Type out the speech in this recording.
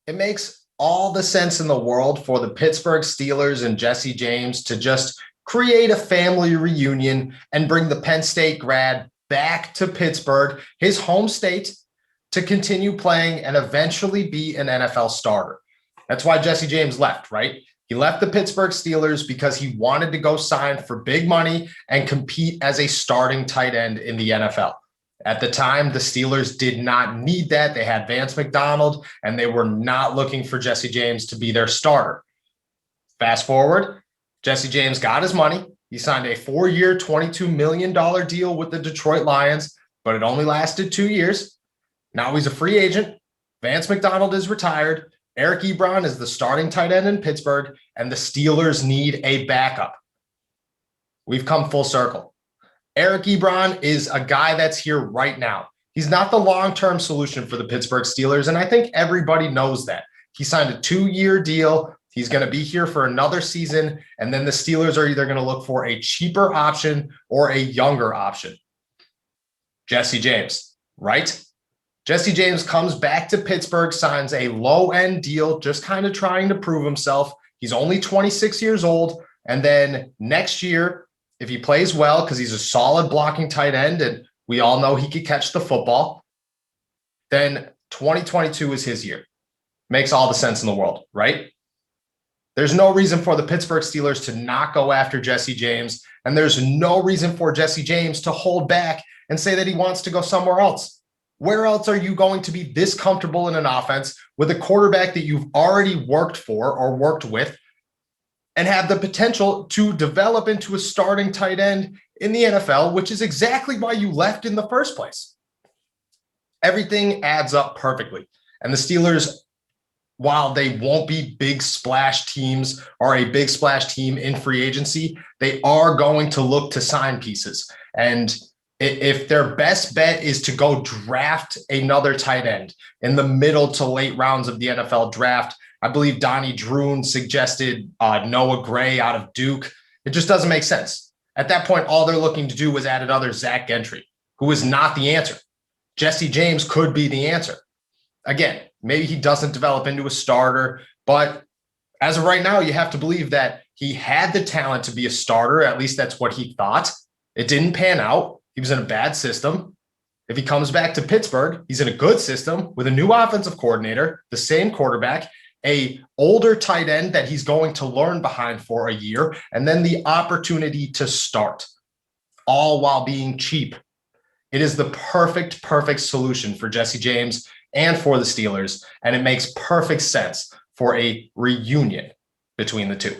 It makes all the sense in the world for the Pittsburgh Steelers and Jesse James to just create a family reunion and bring the Penn State grad back to Pittsburgh, his home state, to continue playing and eventually be an NFL starter. That's why Jesse James left, right? He left the Pittsburgh Steelers because he wanted to go sign for big money and compete as a starting tight end in the NFL. At the time, the Steelers did not need that. They had Vance McDonald, and they were not looking for Jesse James to be their starter. Fast forward, Jesse James got his money. He signed a 4-year, $22 million deal with the Detroit Lions, but it only lasted 2 years. Now he's a free agent. Vance McDonald is retired. Eric Ebron is the starting tight end in Pittsburgh, and the Steelers need a backup. We've come full circle. Eric Ebron is a guy that's here right now. He's not the long-term solution for the Pittsburgh Steelers, and I think everybody knows that. He signed a 2-year deal. He's going to be here for another season, and then the Steelers are either going to look for a cheaper option or a younger option. Jesse James, right? Jesse James comes back to Pittsburgh, signs a low-end deal, just kind of trying to prove himself. He's only 26 years old, and then next year, if he plays well, because he's a solid blocking tight end, and we all know he could catch the football, then 2022 is his year. Makes all the sense in the world, right? There's no reason for the Pittsburgh Steelers to not go after Jesse James, and there's no reason for Jesse James to hold back and say that he wants to go somewhere else. Where else are you going to be this comfortable in an offense with a quarterback that you've already worked for or worked with and have the potential to develop into a starting tight end in the NFL, which is exactly why you left in the first place? Everything adds up perfectly. And the Steelers, while they won't be big splash teams or a big splash team in free agency, they are going to look to sign pieces. And if their best bet is to go draft another tight end in the middle to late rounds of the NFL draft, I believe Donnie Droon suggested Noah Gray out of Duke. It just doesn't make sense. At that point, all they're looking to do was add another Zach Gentry, who is not the answer. Jesse James could be the answer. Again, maybe he doesn't develop into a starter, but as of right now, you have to believe that he had the talent to be a starter. At least that's what he thought. It didn't pan out. He was in a bad system. If he comes back to Pittsburgh, he's in a good system with a new offensive coordinator, the same quarterback, a older tight end that he's going to learn behind for a year, and then the opportunity to start, all while being cheap. It is the perfect solution for Jesse James and for the Steelers, and it makes perfect sense for a reunion between the two.